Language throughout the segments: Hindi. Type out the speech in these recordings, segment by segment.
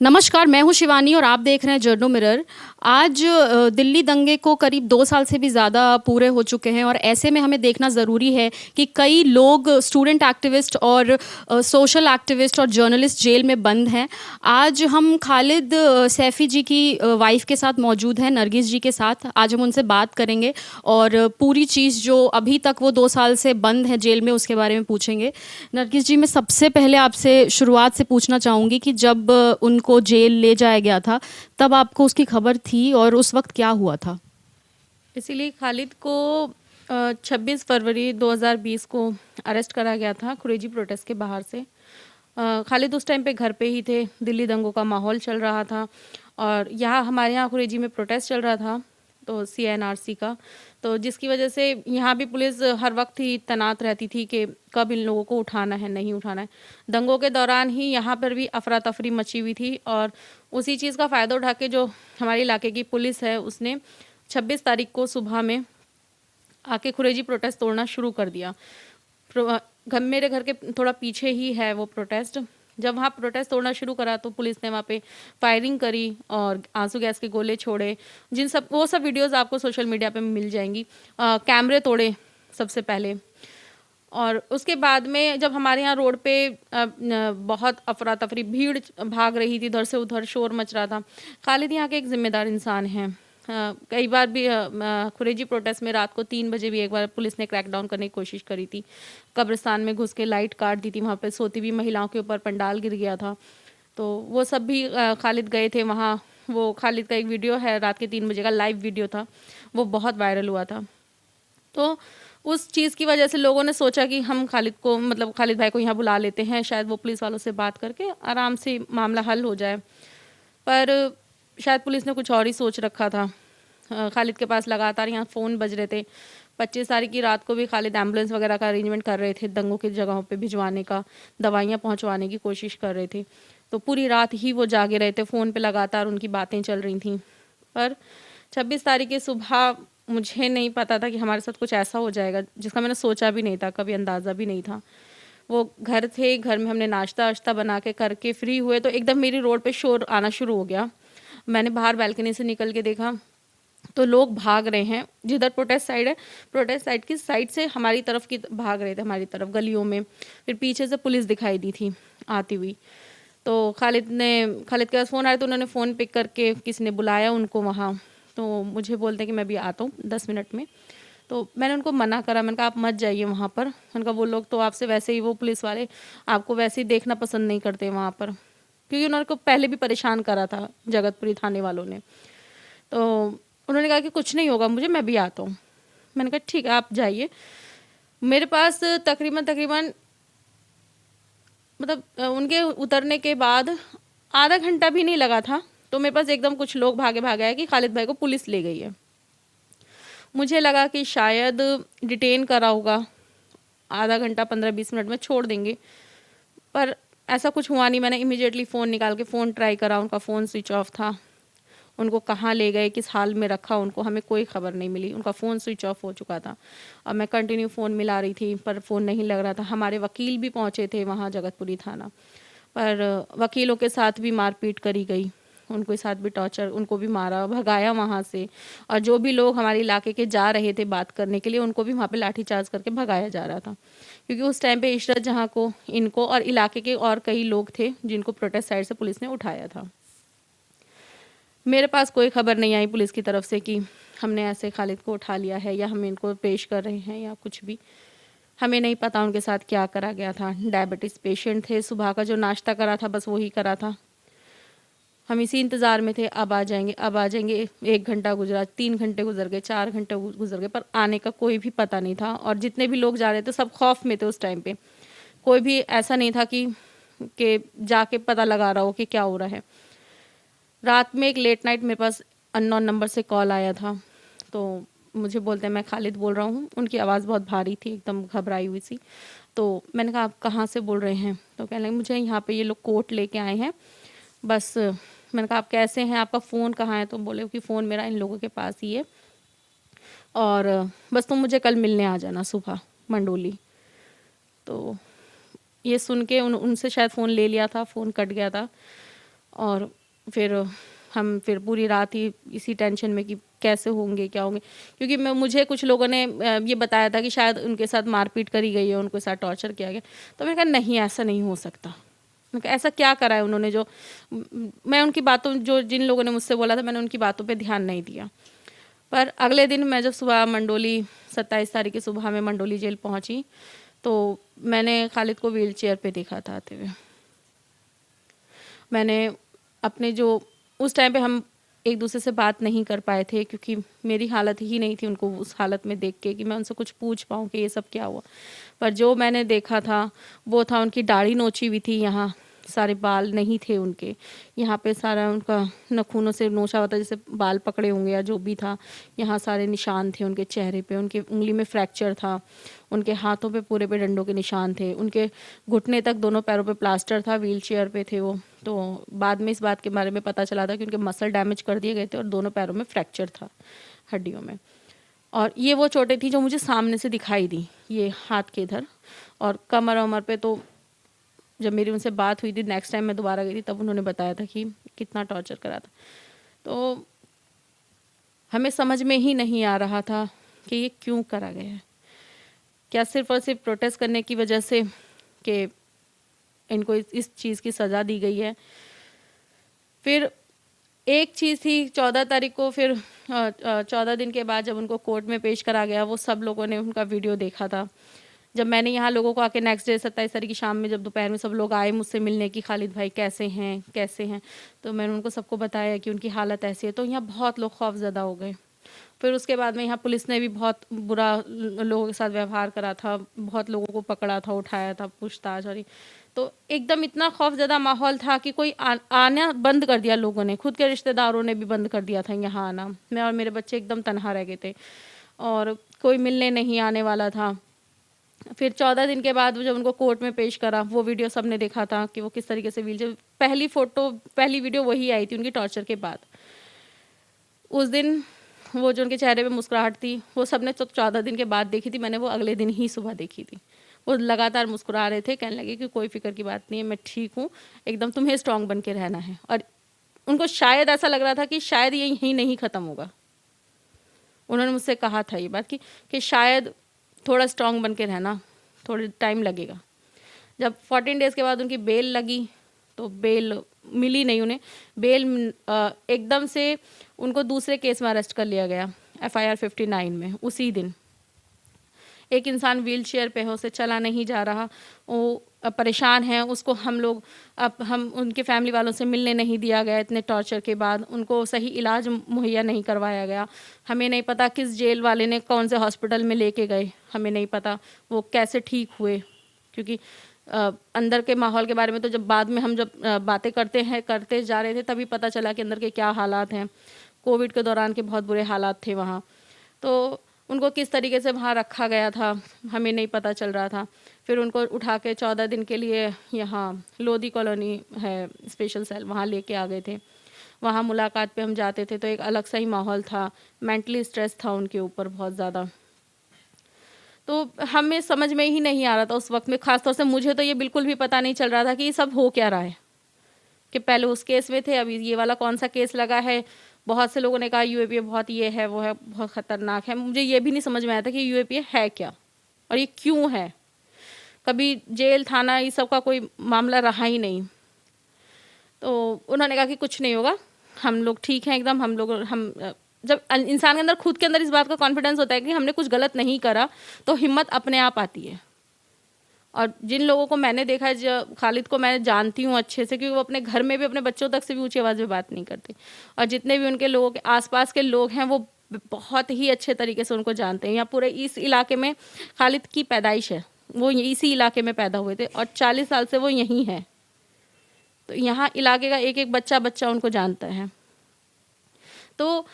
नमस्कार, मैं हूँ शिवानी और आप देख रहे हैं जर्नो मिरर। आज दिल्ली दंगे को करीब 2 साल से भी ज़्यादा पूरे हो चुके हैं और ऐसे में हमें देखना ज़रूरी है कि कई लोग स्टूडेंट एक्टिविस्ट और सोशल एक्टिविस्ट और जर्नलिस्ट जेल में बंद हैं। आज हम खालिद सैफ़ी जी की वाइफ़ के साथ मौजूद हैं, नरगिस जी के साथ। आज हम उनसे बात करेंगे और पूरी चीज़ जो अभी तक वो 2 साल से बंद हैं जेल में, उसके बारे में पूछेंगे। नरगिस जी, मैं सबसे पहले आपसे शुरुआत से पूछना चाहूँगी कि जब उनको जेल ले जाया गया था, तब आपको उसकी खबर थी और उस वक्त क्या हुआ था? इसीलिए खालिद को 26 फरवरी 2020 को अरेस्ट करा गया था कुरैशी प्रोटेस्ट के बाहर से। खालिद उस टाइम पे घर पे ही थे। दिल्ली दंगों का माहौल चल रहा था और यहाँ हमारे यहाँ कुरैशी में प्रोटेस्ट चल रहा था, तो CNRC का, तो जिसकी वजह से यहाँ भी पुलिस हर वक्त ही तैनात रहती थी कि कब इन लोगों को उठाना है, नहीं उठाना है। दंगों के दौरान ही यहाँ पर भी अफरा तफरी मची हुई थी और उसी चीज़ का फ़ायदा उठा के जो हमारे इलाके की पुलिस है उसने 26 तारीख को सुबह में आके कुरैशी प्रोटेस्ट तोड़ना शुरू कर दिया। मेरे घर के थोड़ा पीछे ही है वो प्रोटेस्ट। जब वहाँ प्रोटेस्ट तोड़ना शुरू करा तो पुलिस ने वहाँ पे फायरिंग करी और आंसू गैस के गोले छोड़े। वो सब वीडियोस आपको सोशल मीडिया पे मिल जाएंगी। कैमरे तोड़े सबसे पहले, और उसके बाद में जब हमारे यहाँ रोड पे बहुत अफरा तफरी, भीड़ भाग रही थी, इधर से उधर शोर मच रहा था। खालिद यहाँ के एक जिम्मेदार इंसान हैं। कई बार भी कुरैशी प्रोटेस्ट में रात को 3 बजे भी एक बार पुलिस ने क्रैकडाउन करने की कोशिश करी थी। कब्रिस्तान में घुस के लाइट काट दी थी, वहाँ पे सोती हुई महिलाओं के ऊपर पंडाल गिर गया था। तो वो सब भी खालिद गए थे वहाँ। वो खालिद का एक वीडियो है, रात के 3 बजे का लाइव वीडियो था, वो बहुत वायरल हुआ था। तो उस चीज़ की वजह से लोगों ने सोचा कि हम खालिद को, मतलब खालिद भाई को यहाँ बुला लेते हैं, शायद वो पुलिस वालों से बात करके आराम से मामला हल हो जाए। पर शायद पुलिस ने कुछ और ही सोच रखा था। खालिद के पास लगातार यहाँ फ़ोन बज रहे थे। 25 तारीख की रात को भी खालिद एम्बुलेंस वगैरह का अरेंजमेंट कर रहे थे, दंगों की जगहों पे भिजवाने का, दवाइयाँ पहुँचवाने की कोशिश कर रहे थे। तो पूरी रात ही वो जागे रहे थे, फ़ोन पे लगातार उनकी बातें चल रही थी। पर 26 तारीख की सुबह मुझे नहीं पता था कि हमारे साथ कुछ ऐसा हो जाएगा जिसका मैंने सोचा भी नहीं था, कभी अंदाज़ा भी नहीं था। वो घर थे, घर में हमने नाश्ता वाश्ता बना के करके फ्री हुए तो एकदम मेरी रोड पे शोर आना शुरू हो गया। मैंने बाहर बालकनी से निकल के देखा तो लोग भाग रहे हैं। जिधर प्रोटेस्ट साइड है, प्रोटेस्ट साइड की साइड से हमारी तरफ की भाग रहे थे, हमारी तरफ गलियों में। फिर पीछे से पुलिस दिखाई दी थी आती हुई। तो खालिद के पास फ़ोन आया तो उन्होंने फ़ोन पिक करके किसी ने बुलाया उनको वहाँ। तो मुझे बोलते हैं कि मैं भी आता हूँ 10 मिनट में। तो मैंने उनको मना करा, मैंने कहा आप मत जाइए वहाँ पर। मैंने कहा वो लोग तो आपसे वैसे ही, वो पुलिस वाले आपको वैसे ही देखना पसंद नहीं करते वहाँ पर, क्योंकि उन्होंने को पहले भी परेशान करा था जगतपुरी थाने वालों ने। तो उन्होंने कहा कि कुछ नहीं होगा मुझे, मैं भी आता हूँ। मैंने कहा ठीक है आप जाइए। मेरे पास तकरीबन मतलब उनके उतरने के बाद आधा घंटा भी नहीं लगा था तो मेरे पास एकदम कुछ लोग भागे भागे आए कि खालिद भाई को पुलिस ले गई है। मुझे लगा कि शायद डिटेन करा होगा, आधा घंटा 15-20 मिनट में छोड़ देंगे, पर ऐसा कुछ हुआ नहीं। मैंने इमीडिएटली फ़ोन निकाल के फ़ोन ट्राई करा, उनका फ़ोन स्विच ऑफ था। उनको कहाँ ले गए, किस हाल में रखा उनको, हमें कोई खबर नहीं मिली। उनका फ़ोन स्विच ऑफ हो चुका था और मैं कंटिन्यू फ़ोन मिला रही थी पर फ़ोन नहीं लग रहा था। हमारे वकील भी पहुँचे थे वहाँ जगतपुरी थाना, पर वकीलों के साथ भी मारपीट करी गई, उनके साथ भी टॉर्चर, उनको भी मारा भगाया वहाँ से। और जो भी लोग हमारे इलाके के जा रहे थे बात करने के लिए उनको भी वहाँ पे लाठीचार्ज करके भगाया जा रहा था, क्योंकि उस टाइम पे इशरत जहाँ को, इनको और इलाके के और कई लोग थे जिनको प्रोटेस्ट साइड से पुलिस ने उठाया था। मेरे पास कोई खबर नहीं आई पुलिस की तरफ से कि हमने ऐसे खालिद को उठा लिया है या हम इनको पेश कर रहे हैं या कुछ भी। हमें नहीं पता उनके साथ क्या करा गया था। डायबिटीज़ पेशेंट थे, सुबह का जो नाश्ता करा था बस वही करा था। हम इसी इंतज़ार में थे, अब आ जाएंगे अब आ जाएंगे। 1 घंटा गुजरा, 3 घंटे गुजर गए, 4 घंटे गुजर गए, पर आने का कोई भी पता नहीं था। और जितने भी लोग जा रहे थे सब खौफ में थे उस टाइम पे। कोई भी ऐसा नहीं था कि जाके पता लगा रहा हो कि क्या हो रहा है। रात में एक लेट नाइट मेरे पास अननोन नंबर से कॉल आया था, तो मुझे बोलते हैं मैं खालिद बोल रहा हूँ। उनकी आवाज़ बहुत भारी थी, एकदम घबराई हुई सी। तो मैंने कहा आप कहाँ से बोल रहे हैं? तो कहने लगे मुझे यहाँ पे ये लोग कोर्ट लेके आए हैं बस। मैंने कहा आप कैसे हैं, आपका फ़ोन कहाँ है? तो बोले कि फ़ोन मेरा इन लोगों के पास ही है और बस तुम मुझे कल मिलने आ जाना सुबह मंडोली। तो ये सुन के उनसे शायद फ़ोन ले लिया था, फ़ोन कट गया था। और फिर हम फिर पूरी रात ही इसी टेंशन में कि कैसे होंगे क्या होंगे, क्योंकि मुझे कुछ लोगों ने ये बताया था कि शायद उनके साथ मारपीट करी गई है, उनके साथ टॉर्चर किया गया। तो मैंने कहा नहीं, ऐसा नहीं हो सकता। मैंने कहा ऐसा क्या करा है उन्होंने जो मैं उनकी बातों, जो जिन लोगों ने मुझसे बोला था, मैंने उनकी बातों पे ध्यान नहीं दिया। पर अगले दिन मैं जब सुबह मंडोली 27 तारीख की सुबह में मंडोली जेल पहुंची तो मैंने खालिद को व्हील चेयर पे देखा था आते हुए। मैंने अपने जो उस टाइम पे हम एक दूसरे से बात नहीं कर पाए थे, क्योंकि मेरी हालत ही नहीं थी उनको उस हालत में देख के कि मैं उनसे कुछ पूछ पाऊँ कि ये सब क्या हुआ। पर जो मैंने देखा था वो था उनकी दाढ़ी नोची हुई थी, यहाँ सारे बाल नहीं थे उनके, यहाँ पे सारा उनका नखूनों से नोचा हुआ था, जैसे बाल पकड़े होंगे या जो भी था। यहाँ सारे निशान थे उनके चेहरे पे, उनके उंगली में फ्रैक्चर था, उनके हाथों पे पूरे पे डंडों के निशान थे, उनके घुटने तक दोनों पैरों पे प्लास्टर था, व्हील चेयर पे थे वो। तो बाद में इस बात के बारे में पता चला था कि उनके मसल डैमेज कर दिए गए थे और दोनों पैरों में फ्रैक्चर था हड्डियों में। और ये वो चोटें थी जो मुझे सामने से दिखाई दी, ये हाथ के इधर और कमर वमर पे। तो जब मेरी उनसे बात हुई थी नेक्स्ट टाइम मैं दोबारा गई थी, तब उन्होंने बताया था कि कितना टॉर्चर करा था। तो हमें समझ में ही नहीं आ रहा था कि ये क्यों करा गया है। क्या सिर्फ और सिर्फ प्रोटेस्ट करने की वजह से कि इनको इस चीज़ की सज़ा दी गई है। फिर एक चीज़ थी 14 तारीख को, फिर 14 दिन के बाद जब उनको कोर्ट में पेश करा गया, वो सब लोगों ने उनका वीडियो देखा था। जब मैंने यहाँ लोगों को आके नेक्स्ट डे 27 तारीख की शाम में, जब दोपहर में सब लोग आए मुझसे मिलने की, खालिद भाई कैसे हैं कैसे हैं, तो मैंने उनको सबको बताया कि उनकी हालत ऐसी है। तो यहाँ बहुत लोग खौफज़दा हो गए। फिर उसके बाद में यहाँ पुलिस ने भी बहुत बुरा लोगों के साथ व्यवहार करा था, बहुत लोगों को पकड़ा था, उठाया था, पूछताछ। और तो एकदम इतना खौफज़दा माहौल था कि कोई आना बंद कर दिया लोगों ने, खुद के रिश्तेदारों ने भी बंद कर दिया था यहाँ आना। मैं और मेरे बच्चे एकदम तनहा रह गए थे और कोई मिलने नहीं आने वाला था। फिर 14 दिन के बाद जब उनको कोर्ट में पेश करा, वो वीडियो सबने देखा था कि वो किस तरीके से व्हीलचेयर, पहली वीडियो वही आई थी उनकी टॉर्चर के बाद। उस दिन वो जो उनके चेहरे पे मुस्कुराहट थी वो सबने तो 14 दिन के बाद देखी थी, मैंने वो अगले दिन ही सुबह देखी थी। वो लगातार मुस्कुरा रहे थे, कहने लगे कि कोई फिक्र की बात नहीं है, मैं ठीक हूँ, एकदम तुम्हें स्ट्रांग बन के रहना है। और उनको शायद ऐसा लग रहा था कि शायद ये यहीं नहीं ख़त्म होगा। उन्होंने मुझसे कहा था ये बात कि शायद थोड़ा स्ट्रांग बन के रहना, थोड़ा टाइम लगेगा। जब 14 डेज़ के बाद उनकी बेल लगी तो बेल मिली नहीं उन्हें। बेल एकदम से उनको दूसरे केस में अरेस्ट कर लिया गया, FIR 59 में। उसी दिन एक इंसान व्हील चेयर पे है, उसे चला नहीं जा रहा, वो परेशान है, उसको हम उनके फैमिली वालों से मिलने नहीं दिया गया इतने टॉर्चर के बाद, उनको सही इलाज मुहैया नहीं करवाया गया। हमें नहीं पता किस जेल वाले ने कौन से हॉस्पिटल में लेके गए, हमें नहीं पता वो कैसे ठीक हुए, क्योंकि अंदर के माहौल के बारे में तो जब बाद में हम जब बातें करते जा रहे थे तभी पता चला कि अंदर के क्या हालात हैं। कोविड के दौरान के बहुत बुरे हालात थे वहाँ। तो उनको किस तरीके से वहाँ रखा गया था हमें नहीं पता चल रहा था। फिर उनको उठा के 14 दिन के लिए यहाँ लोधी कॉलोनी है स्पेशल सेल, वहाँ लेके आ गए थे। वहाँ मुलाकात पे हम जाते थे तो एक अलग सा ही माहौल था, मेंटली स्ट्रेस था उनके ऊपर बहुत ज़्यादा। तो हमें समझ में ही नहीं आ रहा था उस वक्त में, ख़ासतौर से मुझे तो ये बिल्कुल भी पता नहीं चल रहा था कि ये सब हो क्या रहा है, कि पहले उस केस में थे, अभी ये वाला कौन सा केस लगा है। बहुत से लोगों ने कहा UAPA बहुत ये है वो है, बहुत ख़तरनाक है। मुझे ये भी नहीं समझ में आया था कि UAPA है क्या और ये क्यों है। कभी जेल थाना ये सब का कोई मामला रहा ही नहीं। तो उन्होंने कहा कि कुछ नहीं होगा, हम लोग ठीक हैं एकदम। हम जब इंसान के अंदर खुद के अंदर इस बात का कॉन्फिडेंस होता है कि हमने कुछ गलत नहीं करा तो हिम्मत अपने आप आती है। और जिन लोगों को मैंने देखा है, जो खालिद को मैं जानती हूँ अच्छे से, क्योंकि वो अपने घर में भी अपने बच्चों तक से भी ऊंची आवाज़ में बात नहीं करते, और जितने भी उनके लोगों के आसपास के लोग हैं वो बहुत ही अच्छे तरीके से उनको जानते हैं। यहाँ पूरे इस इलाके में खालिद की पैदाइश है, वो इसी इलाके में पैदा हुए थे और 40 साल से वो यहीं हैं। तो यहाँ इलाके का एक एक बच्चा उनको जानता है। तो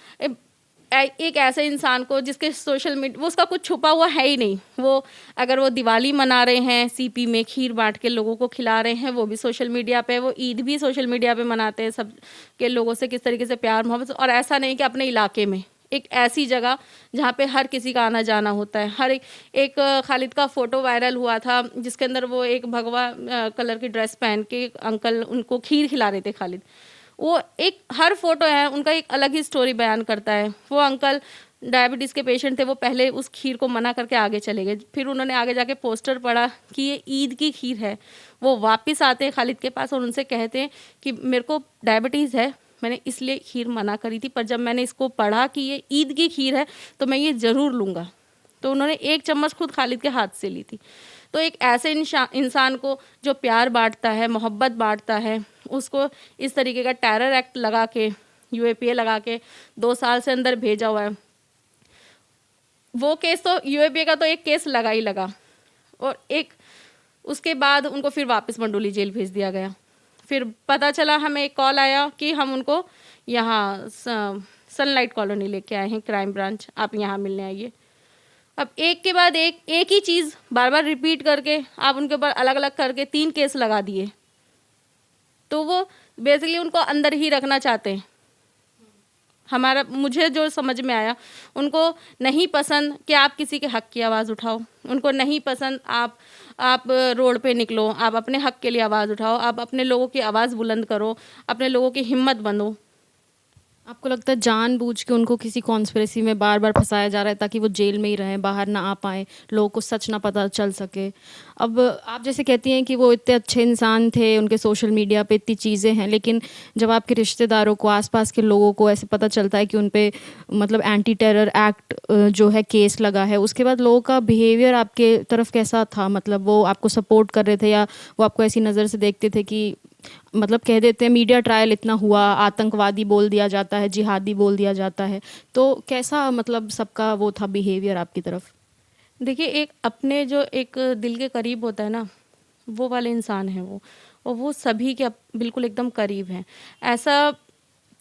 एक ऐसे इंसान को जिसके सोशल मीडिया वो उसका कुछ छुपा हुआ है ही नहीं, वो अगर वो दिवाली मना रहे हैं CP में खीर बांट के लोगों को खिला रहे हैं, वो भी सोशल मीडिया पे, वो ईद भी सोशल मीडिया पे मनाते हैं, सब के लोगों से किस तरीके से प्यार मोहब्बत। और ऐसा नहीं कि अपने इलाके में, एक ऐसी जगह जहाँ पे हर किसी का आना जाना होता है। हर एक खालिद का फ़ोटो वायरल हुआ था जिसके अंदर वो एक भगवा कलर की ड्रेस पहन के अंकल उनको खीर खिला रहे थे खालिद। वो एक हर फ़ोटो है उनका एक अलग ही स्टोरी बयान करता है। वो अंकल डायबिटीज़ के पेशेंट थे, वो पहले उस खीर को मना करके आगे चले गए। फिर उन्होंने आगे जाके पोस्टर पढ़ा कि ये ईद की खीर है। वो वापस आते हैं खालिद के पास और उनसे कहते हैं कि मेरे को डायबिटीज़ है, मैंने इसलिए खीर मना करी थी, पर जब मैंने इसको पढ़ा कि ये ईद की खीर है तो मैं ये ज़रूर लूँगा। तो उन्होंने एक चम्मच खुद खालिद के हाथ से ली थी। तो एक ऐसे इंसान को जो प्यार बांटता है, मोहब्बत बांटता है, उसको इस तरीके का टेरर एक्ट लगा के, यूएपीए लगा के 2 साल से अंदर भेजा हुआ है। वो केस तो यूएपीए का तो एक केस लगा ही लगा और एक उसके बाद उनको फिर वापस मंडोली जेल भेज दिया गया। फिर पता चला, हमें एक कॉल आया कि हम उनको यहाँ सनलाइट कॉलोनी लेके आए हैं, क्राइम ब्रांच, आप यहाँ मिलने आइए। अब एक के बाद एक ही चीज़ बार बार रिपीट करके आप उनके ऊपर अलग अलग करके 3 केस लगा दिए। तो वो बेसिकली उनको अंदर ही रखना चाहते हैं। मुझे जो समझ में आया, उनको नहीं पसंद कि आप किसी के हक़ की आवाज़ उठाओ, उनको नहीं पसंद आप रोड पे निकलो, आप अपने हक़ के लिए आवाज़ उठाओ, आप अपने लोगों की आवाज़ बुलंद करो, अपने लोगों की हिम्मत बनो। आपको लगता है जानबूझ के उनको किसी कॉन्स्पिरेसी में बार बार फंसाया जा रहा है ताकि वो जेल में ही रहें, बाहर ना आ पाएँ, लोगों को सच ना पता चल सके? अब आप जैसे कहती हैं कि वो इतने अच्छे इंसान थे, उनके सोशल मीडिया पे इतनी चीज़ें हैं, लेकिन जब आपके रिश्तेदारों को, आसपास के लोगों को ऐसे पता चलता है कि उन पे मतलब एंटी टेरर एक्ट जो है केस लगा है, उसके बाद लोगों का बिहेवियर आपके तरफ कैसा था? मतलब वो आपको सपोर्ट कर रहे थे या वो आपको ऐसी नज़र से देखते थे कि मतलब कह देते हैं मीडिया ट्रायल इतना हुआ, आतंकवादी बोल दिया जाता है, जिहादी बोल दिया जाता है, तो कैसा मतलब सबका वो था बिहेवियर आपकी तरफ? देखिए, एक अपने जो एक दिल के करीब होता है ना, वो वाले इंसान हैं वो, और वो सभी के बिल्कुल एकदम करीब हैं। ऐसा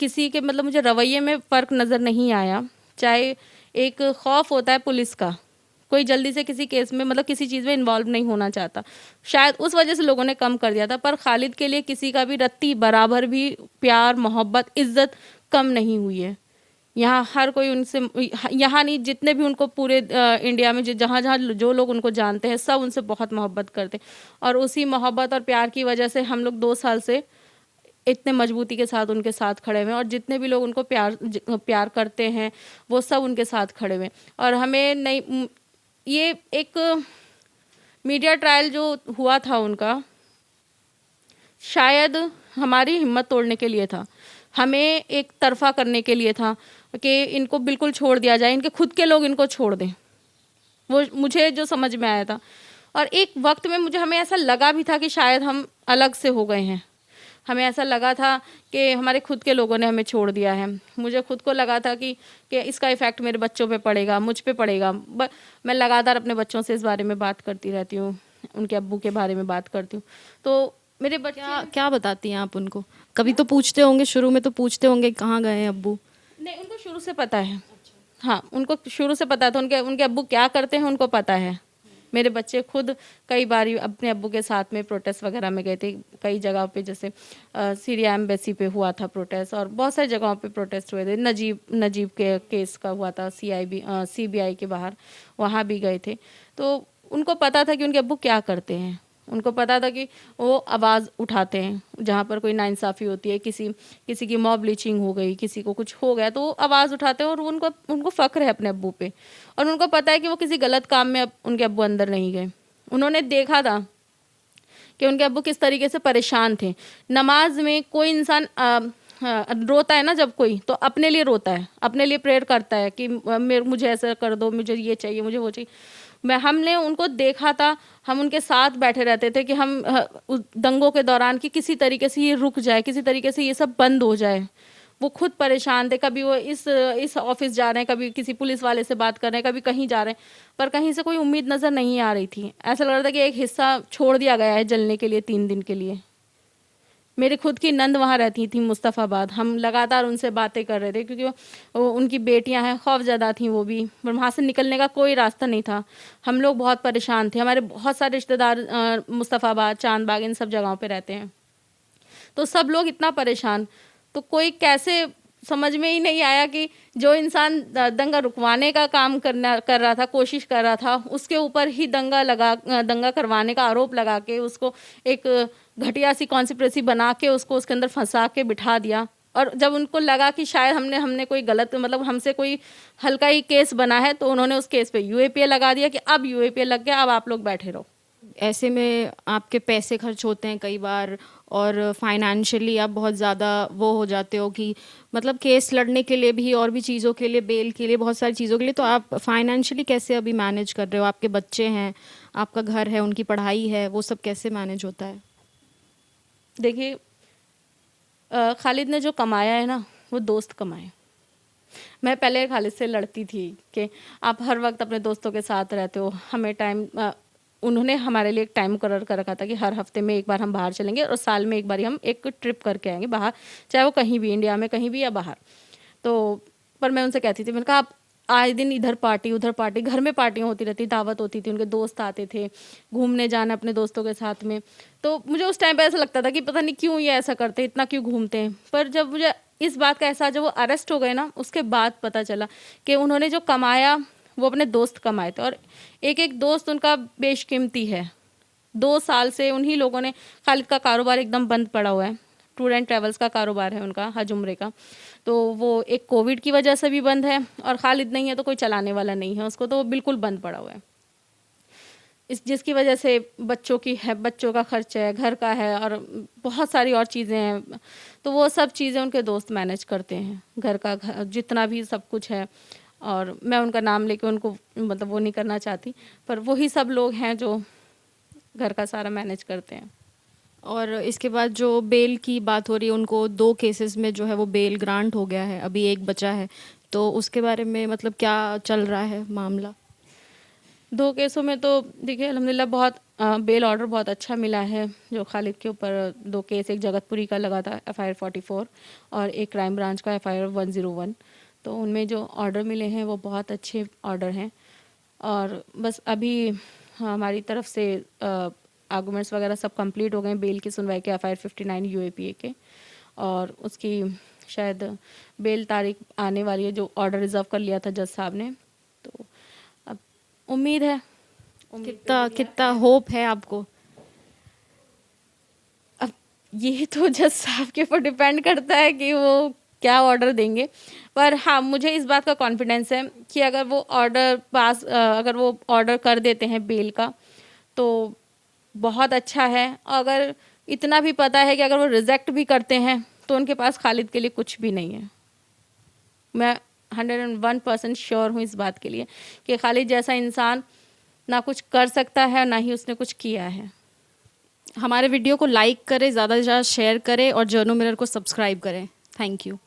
किसी के मतलब मुझे रवैये में फ़र्क नज़र नहीं आया। चाहे एक खौफ होता है पुलिस का, कोई जल्दी से किसी केस में मतलब किसी चीज़ में इन्वॉल्व नहीं होना चाहता, शायद उस वजह से लोगों ने कम कर दिया था। पर खालिद के लिए किसी का भी रत्ती बराबर भी प्यार, मोहब्बत, इज़्ज़त कम नहीं हुई है। यहाँ हर कोई उनसे, यहाँ नहीं, जितने भी उनको पूरे इंडिया में जहाँ जहाँ जो लोग उनको जानते हैं, सब उनसे बहुत मोहब्बत करते हैं। और उसी मोहब्बत और प्यार की वजह से हम लोग 2 साल से इतने मजबूती के साथ उनके साथ खड़े हुए हैं, और जितने भी लोग उनको प्यार करते हैं वो सब उनके साथ खड़े हुए हैं। और हमें नहीं, ये एक मीडिया ट्रायल जो हुआ था उनका, शायद हमारी हिम्मत तोड़ने के लिए था, हमें एक तरफा करने के लिए था कि इनको बिल्कुल छोड़ दिया जाए, इनके खुद के लोग इनको छोड़ दें। वो मुझे जो समझ में आया था। और एक वक्त में हमें ऐसा लगा भी था कि शायद हम अलग से हो गए हैं। हमें ऐसा लगा था कि हमारे खुद के लोगों ने हमें छोड़ दिया है। मुझे खुद को लगा था कि इसका इफ़ेक्ट मेरे बच्चों पे पड़ेगा, मुझ पे पड़ेगा। मैं लगातार अपने बच्चों से इस बारे में बात करती रहती हूँ, उनके अब्बू के बारे में बात करती हूँ। तो मेरे बच्चे क्या बताती हैं आप उनको? कभी तो पूछते होंगे, शुरू में तो पूछते होंगे कहाँ गए हैं अब्बू? नहीं, उनको शुरू से पता है। हाँ, उनको शुरू से पता था उनके अब्बू क्या करते हैं, उनको पता है। मेरे बच्चे खुद कई बार अपने अब्बू के साथ में प्रोटेस्ट वगैरह में गए थे, कई जगह पे, जैसे सीरिया एम्बेसी पे हुआ था प्रोटेस्ट, और बहुत सारी जगहों पे प्रोटेस्ट हुए थे। नजीब के केस का हुआ था CBI के बाहर, वहाँ भी गए थे। तो उनको पता था कि उनके अब्बू क्या करते हैं, उनको पता था कि वो आवाज़ उठाते हैं जहाँ पर कोई नाइंसाफ़ी होती है, किसी की मॉब लिंचिंग हो गई, किसी को कुछ हो गया, तो वो आवाज़ उठाते हैं। और उनको फ़ख्र है अपने अब्बू पे, और उनको पता है कि वो किसी गलत काम में उनके अब्बू अंदर नहीं गए। उन्होंने देखा था कि उनके अब्बू किस तरीके से परेशान थे। नमाज में कोई इंसान रोता है ना, जब कोई, तो अपने लिए रोता है, अपने लिए प्रेयर करता है कि मुझे ऐसा कर दो, मुझे ये चाहिए, मुझे वो चाहिए। हमने उनको देखा था, हम उनके साथ बैठे रहते थे कि हम उस दंगों के दौरान कि किसी तरीके से ये रुक जाए, किसी तरीके से ये सब बंद हो जाए। वो खुद परेशान थे, कभी वो इस ऑफिस जा रहे हैं, कभी किसी पुलिस वाले से बात कर रहे हैं, कभी कहीं जा रहे हैं, पर कहीं से कोई उम्मीद नज़र नहीं आ रही थी। ऐसा लग रहा था कि एक हिस्सा छोड़ दिया गया है जलने के लिए 3 दिन के लिए। मेरी खुद की नंद वहाँ रहती थी मुस्तफ़ाबाद, हम लगातार उनसे बातें कर रहे थे क्योंकि वो उनकी बेटियां हैं, खौफज़दा थी वो भी, पर वहाँ से निकलने का कोई रास्ता नहीं था। हम लोग बहुत परेशान थे, हमारे बहुत सारे रिश्तेदार मुस्तफ़ाबाद, चांदबाग, इन सब जगहों पे रहते हैं, तो सब लोग इतना परेशान, तो कोई कैसे समझ में ही नहीं आया कि जो इंसान दंगा रुकवाने का काम कर रहा था, कोशिश कर रहा था, उसके ऊपर ही दंगा करवाने का आरोप लगा के उसको एक घटिया सी कॉन्स्पिरेसी बना के उसको उसके अंदर फंसा के बिठा दिया। और जब उनको लगा कि शायद हमने कोई गलत, मतलब हमसे कोई हल्का ही केस बना है, तो उन्होंने उस केस पे यूएपीए लगा दिया कि अब यूएपीए लग गया, अब आप लोग बैठे रहो। ऐसे में आपके पैसे खर्च होते हैं कई बार, और फाइनेंशियली आप बहुत ज़्यादा वो हो जाते हो कि मतलब केस लड़ने के लिए भी और भी चीज़ों के लिए, बेल के लिए, बहुत सारी चीज़ों के लिए। तो आप फाइनेंशियली कैसे अभी मैनेज कर रहे हो? आपके बच्चे हैं, आपका घर है, उनकी पढ़ाई है, वो सब कैसे मैनेज होता है? देखिए, खालिद ने जो कमाया है ना, वो दोस्त कमाए। मैं पहले खालिद से लड़ती थी कि आप हर वक्त अपने दोस्तों के साथ रहते हो, हमें टाइम, उन्होंने हमारे लिए एक टाइम मुकर्रर कर रखा था कि हर हफ्ते में एक बार हम बाहर चलेंगे और साल में एक बार ही हम एक ट्रिप करके आएंगे बाहर, चाहे वो कहीं भी, इंडिया में कहीं भी या बाहर। तो पर मैं उनसे कहती थी, मैंने कहा आप आए दिन इधर पार्टी उधर पार्टी, घर में पार्टियाँ होती रहती, दावत होती थी, उनके दोस्त आते थे, घूमने जाना अपने दोस्तों के साथ में। तो मुझे उस टाइम पे ऐसा लगता था कि पता नहीं क्यों ये ऐसा करते हैं, इतना क्यों घूमते हैं। पर जब मुझे इस बात का एहसास, जब वो अरेस्ट हो गए ना, उसके बाद पता चला कि उन्होंने जो कमाया वो अपने दोस्त कमाए थे, और एक एक दोस्त उनका बेशकीमती है। 2 साल से उन्हीं लोगों ने, खालिद का कारोबार एकदम बंद पड़ा हुआ है, टूर एंड ट्रैवल्स का कारोबार है उनका, हज उम्रे का। तो वो एक कोविड की वजह से भी बंद है, और खालिद नहीं है तो कोई चलाने वाला नहीं है उसको, तो वो बिल्कुल बंद पड़ा हुआ है। जिसकी वजह से बच्चों का खर्च है, घर का है, और बहुत सारी और चीज़ें हैं। तो वो सब चीज़ें उनके दोस्त मैनेज करते हैं, घर का जितना भी सब कुछ है। और मैं उनका नाम लेके उनको मतलब वो नहीं करना चाहती, पर वही सब लोग हैं जो घर का सारा मैनेज करते हैं। और इसके बाद जो बेल की बात हो रही है, उनको 2 केसेस में जो है वो बेल ग्रांट हो गया है, अभी एक बचा है, तो उसके बारे में मतलब क्या चल रहा है मामला? 2 केसों में तो देखिए अल्हम्दुलिल्लाह बहुत बेल ऑर्डर बहुत अच्छा मिला है। जो खालिद के ऊपर 2 केस, एक जगतपुरी का लगा था FIR 44 और एक क्राइम ब्रांच का FIR 101, तो उनमें जो ऑर्डर मिले हैं वो बहुत अच्छे ऑर्डर हैं। और बस अभी हमारी तरफ से आर्गूमेंट्स वगैरह सब कंप्लीट हो गए हैं बेल की सुनवाई के, FIR 59 UAPA के, और उसकी शायद बेल तारीख आने वाली है, जो ऑर्डर रिजर्व कर लिया था जज साहब ने। तो अब उम्मीद है, कितना होप है आपको? अब ये तो जज साहब के ऊपर डिपेंड करता है कि वो क्या ऑर्डर देंगे। पर हाँ, मुझे इस बात का कॉन्फिडेंस है कि अगर वो ऑर्डर कर देते हैं बेल का, तो बहुत अच्छा है। अगर इतना भी पता है कि अगर वो रिजेक्ट भी करते हैं तो उनके पास खालिद के लिए कुछ भी नहीं है। मैं 101% श्योर हूँ इस बात के लिए कि खालिद जैसा इंसान ना कुछ कर सकता है, ना ही उसने कुछ किया है। हमारे वीडियो को लाइक करें, ज़्यादा से ज़्यादा शेयर करें, और जर्नो मिरर को सब्सक्राइब करें। Thank you.